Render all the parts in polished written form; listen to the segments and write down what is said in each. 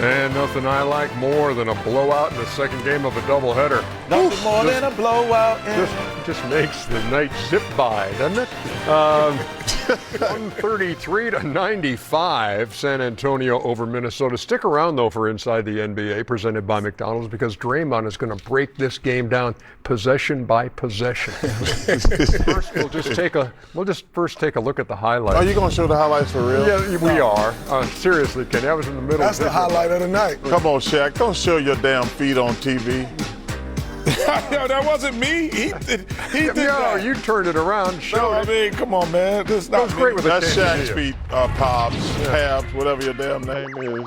And nothing I like more than a blowout in the second game of a doubleheader. Nothing more than a blowout. Just makes the night zip by, doesn't it? 133 to 95, San Antonio over Minnesota. Stick around though for Inside the NBA, presented by McDonald's, because Draymond is going to break this game down possession by possession. First, we'll just first take a look at the highlights. Are you going to show the highlights for real? Yeah, we are. Seriously, Kenny, that was in the middle. That's the highlight of the night. Come on, Shaq. Don't show your damn feet on TV. Yo, that wasn't me. He did that. You turned it around. I mean, come on, man. This That was great with That's the Shaq's feet, Pops, Tabs, whatever your damn name is.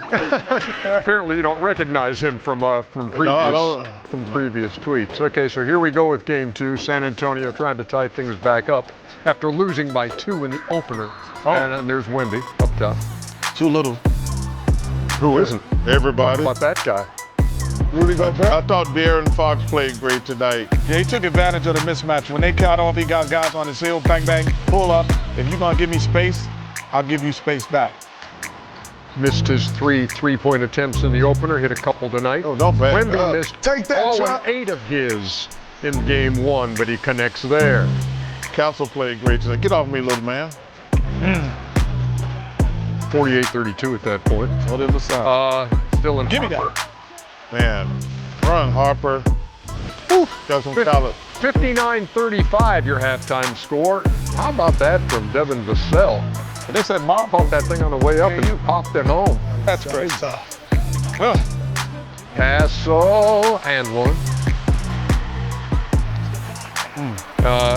Apparently, you don't recognize him from previous tweets. Okay, so here we go with game two. San Antonio trying to tie things back up after losing by 2 in the opener. Oh. And there's Wemby up top. Too little. Who isn't? Everybody. How about that guy? Rudy Gobert. I thought De'Aaron Fox played great tonight. Yeah, he took advantage of the mismatch. When they cut off, he got guys on his heel, bang, bang, pull up. If you're going to give me space, I'll give you space back. Missed his three-point attempts in the opener, hit a couple tonight. Oh, don't bet. Wemby missed Take that, all Chuck. 8 of his in game 1, but he connects there. Council played great tonight. Get off me, little man. 48-32 at that point. What is the sound? Still in Give me Harper. that. Man, run, Harper. Got some talent. 59-35 your halftime score. How about that from Devin Vassell? They said, Mom, Popped that thing on the way up and you popped it home. that's crazy. Castle and one.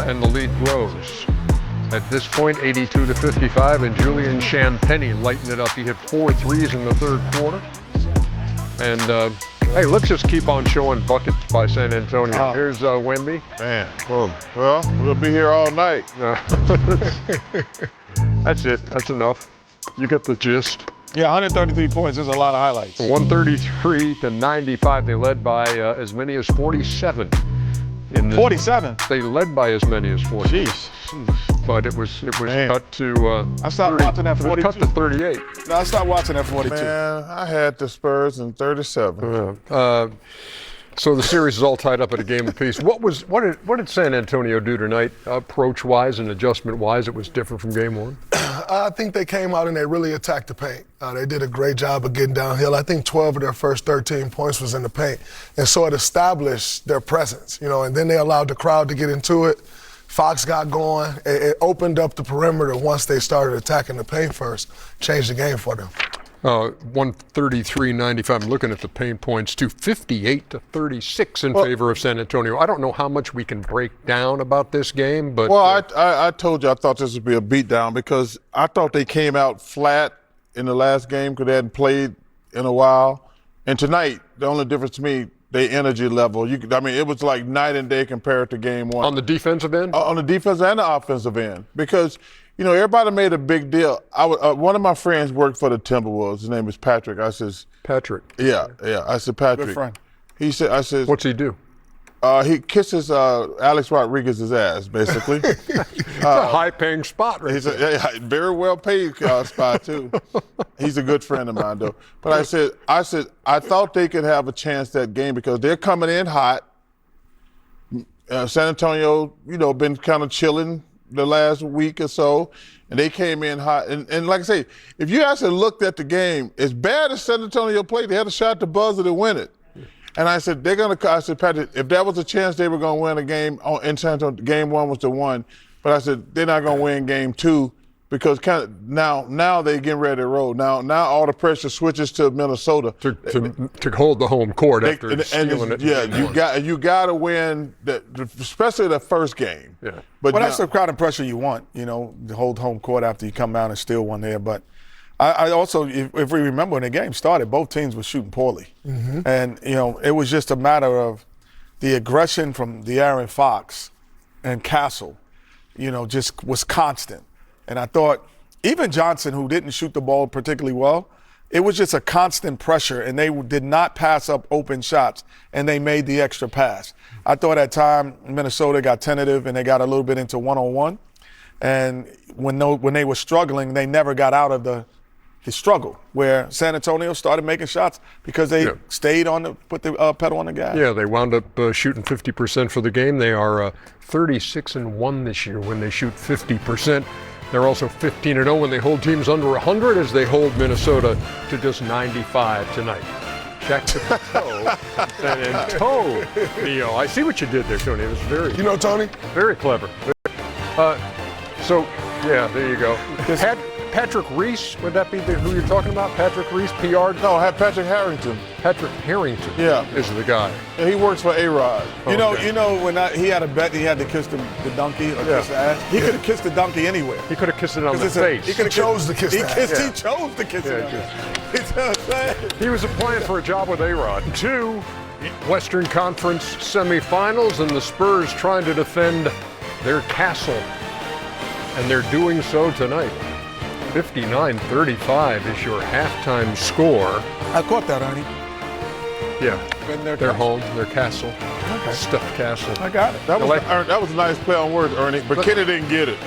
And the lead grows. At this point, 82-55, and Julian Champagny lighting it up. He hit 4 threes in the third quarter. And hey, let's just keep on showing buckets by San Antonio. Here's Wemby. Man, well, we'll be here all night. That's it. That's enough. You get the gist. Yeah, 133 points. There's a lot of highlights. 133 to 95. They led by as many as 47. 47? They led by as many as 40. Jeez. But it was Man. cut to. I stopped watching that 42. Cut to 38. No, I stopped watching that 42. Man, I had the Spurs in 37. So the series is all tied up at a game apiece. What did San Antonio do tonight, approach-wise and adjustment-wise? It was different from game 1. I think they came out and they really attacked the paint. They did a great job of getting downhill. I think 12 of their first 13 points was in the paint. And so it established their presence, and then they allowed the crowd to get into it. Fox got going. It opened up the perimeter once they started attacking the paint first, changed the game for them. 133-95. I'm looking at the paint points to 58-36 in favor of San Antonio. I don't know how much we can break down about this game, but Well, I told you I thought this would be a beatdown because I thought they came out flat in the last game because they hadn't played in a while. And tonight, the only difference to me, their energy level. It was like night and day compared to game 1. on the defensive end, On the defensive and the offensive end, because everybody made a big deal. One of my friends worked for the Timberwolves. His name is Patrick. I says, Patrick. yeah. I said, Patrick. Good friend. He said, I said, What's he do? he kisses Alex Rodriguez's ass, basically. It's a high-paying spot, right? He's a very well paid spot too. He's a good friend of mine though. But I said, I thought they could have a chance that game because they're coming in hot. San Antonio, been kind of chilling the last week or so, and they came in hot. And like I say, if you actually looked at the game, as bad as San Antonio played, they had a shot at the buzzer to win it. And I said, I said, Patrick, if there was a chance they were going to win a game in San Antonio, game 1 was the one. But I said, they're not going to win game 2 because now they're getting ready to roll. Now all the pressure switches to Minnesota. To hold the home court after stealing it. Yeah, you got to win, especially the first game. Yeah. But Well, that's the crowd and pressure you want, to hold home court after you come down and steal one there. But I also, if we remember when the game started, both teams were shooting poorly. Mm-hmm. And, it was just a matter of the aggression from De'Aaron Fox and Castle, just was constant. And I thought even Johnson, who didn't shoot the ball particularly well, it was just a constant pressure, and they did not pass up open shots, and they made the extra pass. I thought at time Minnesota got tentative, and they got a little bit into one-on-one. And when they were struggling, they never got out of the his struggle, where San Antonio started making shots because they stayed on put the pedal on the gas. Yeah, they wound up shooting 50% for the game. They are 36-1 this year when they shoot 50%. They're also 15-0 when they hold teams under 100, as they hold Minnesota to just 95 tonight. Shaq took the toe, San Antonio. I see what you did there, Tony. It was very, You know, Tony? very clever. There you go. Patrick Reese, would that be who you're talking about? Patrick Reese, PR? No, I had Patrick Harrington. Patrick Harrington is the guy. Yeah, he works for A-Rod. You know when he had a bet, he had to kiss the donkey or kiss the ass. He could have kissed the donkey anywhere. He could have kissed it on the face. He chose to kiss the ass. He chose to kiss it. You know what I'm saying? He was applying for a job with A-Rod. 2 Western Conference semifinals, and the Spurs trying to defend their castle. And they're doing so tonight. 59-35 is your halftime score. I caught that, Ernie. Yeah, Been their home, their castle, stuffed castle. I got it. That was a nice play on words, Ernie, but Kenny didn't get it.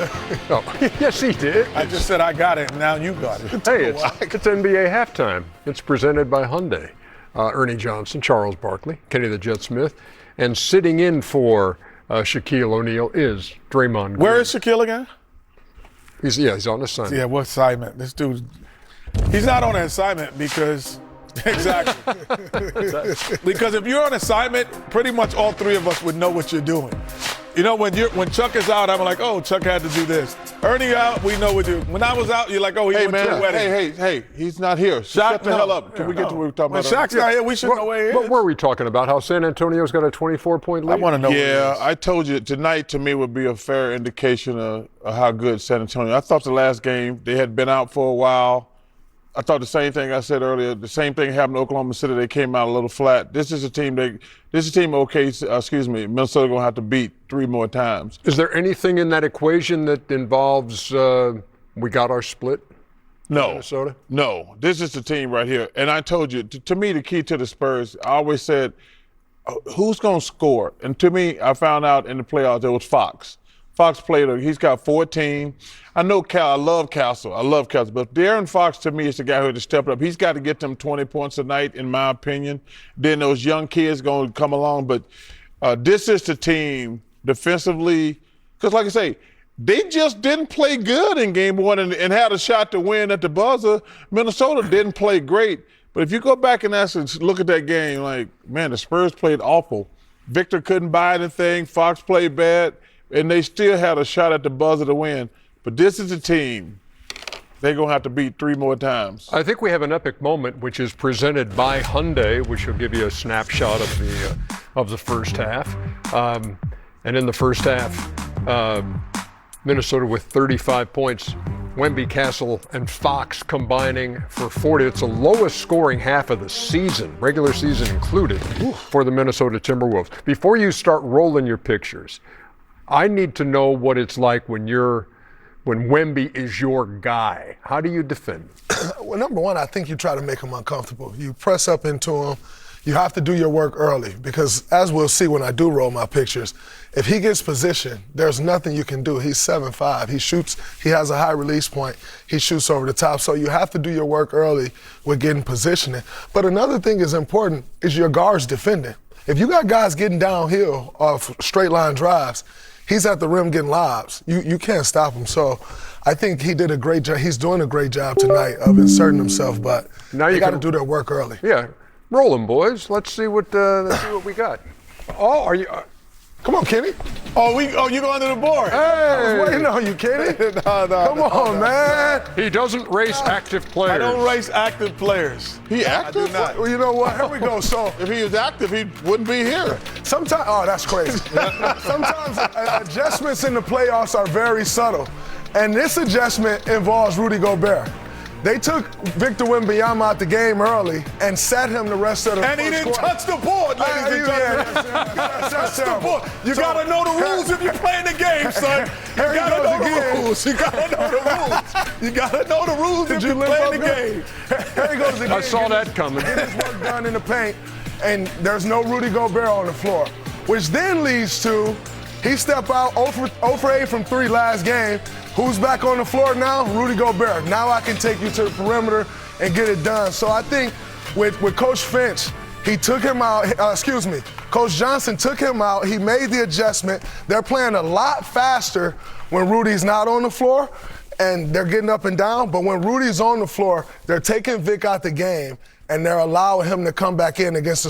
Oh, yes, he did. I just said I got it, and now you got it. Hey, it's NBA halftime. It's presented by Hyundai. Ernie Johnson, Charles Barkley, Kenny the Jet Smith, and sitting in for Shaquille O'Neal is Draymond Green. Where is Shaquille again? He's on assignment. Yeah, what assignment? This dude, he's not on an assignment because, exactly. Because if you're on assignment, pretty much all three of us would know what you're doing. You know, when Chuck is out, I'm like, oh, Chuck had to do this. Ernie out, we know what you do. When I was out, you're like, oh, he went to a wedding. Hey, he's not here. Shut the hell up. Can we get to what we're talking When about? Shaq's not here, we should know where he is. What were we talking about? How San Antonio's got a 24-point lead? I want to know what he Yeah, is. I told you tonight to me would be a fair indication of how good San Antonio. I thought the last game they had been out for a while. I thought the same thing I said earlier. The same thing happened to Oklahoma City. They came out a little flat. Minnesota gonna have to beat 3 more times. Is there anything in that equation that involves we got our split? No, Minnesota? No, this is the team right here. And I told you, to me, the key to the Spurs, I always said, who's going to score? And to me, I found out in the playoffs, it was Fox. Fox played, he's got 14. I know I love Castle, but De'Aaron Fox to me is the guy who had to step up. He's got to get them 20 points a night, in my opinion. Then those young kids going to come along. But this is the team defensively, because like I say, they just didn't play good in game 1 and had a shot to win at the buzzer. Minnesota didn't play great. But if you go back and look at that game, like, man, the Spurs played awful. Victor couldn't buy anything. Fox played bad. And they still had a shot at the buzzer to win. But this is a team they're going to have to beat 3 more times. I think we have an epic moment, which is presented by Hyundai, which will give you a snapshot of the first half. And in the first half, Minnesota with 35 points. Wemby, Castle, and Fox combining for 40. It's the lowest scoring half of the season, regular season included, for the Minnesota Timberwolves. Before you start rolling your pictures, I need to know what it's like when Wemby is your guy. How do you defend? Well, number one, I think you try to make him uncomfortable. You press up into him. You have to do your work early because, as we'll see when I do roll my pictures, if he gets position, there's nothing you can do. He's 7'5". He shoots. He has a high release point. He shoots over the top. So you have to do your work early with getting positioning. But another thing is important is your guards defending. If you got guys getting downhill off straight line drives, he's at the rim getting lobs. You can't stop him. So I think he did a great job. He's doing a great job tonight of inserting himself, but now you got to do their work early. Yeah. Roll them, boys. Let's see what we got. Oh, are you? Come on, Kenny. You going to the board? Hey! I was waiting on you, Kenny. Come on, man. He doesn't race active players. I don't race active players. He active? I do not. Well, you know what? Here we go. So If he was active, he wouldn't be here. sometimes, oh, that's crazy. Sometimes adjustments in the playoffs are very subtle, and this adjustment involves Rudy Gobert. They took Victor Wembanyama out the game early and sat him the rest of the And he first didn't quarter. touch the board, ladies and gentlemen. Touch the board. You got to know the rules if you're playing the game, son. You got to know the rules. You got to know the rules. You got to know the rules if you're playing the game. Here he goes again. I saw that coming. Get his work done in the paint, and there's no Rudy Gobert on the floor, which then leads to he stepped out 0 for 8 from 3 last game. Who's back on the floor now? Rudy Gobert. Now I can take you to the perimeter and get it done. So I think with Coach Finch, he took him out, Coach Johnson took him out. He made the adjustment. They're playing a lot faster when Rudy's not on the floor, and they're getting up and down. But when Rudy's on the floor, they're taking Vic out the game, and they're allowing him to come back in against the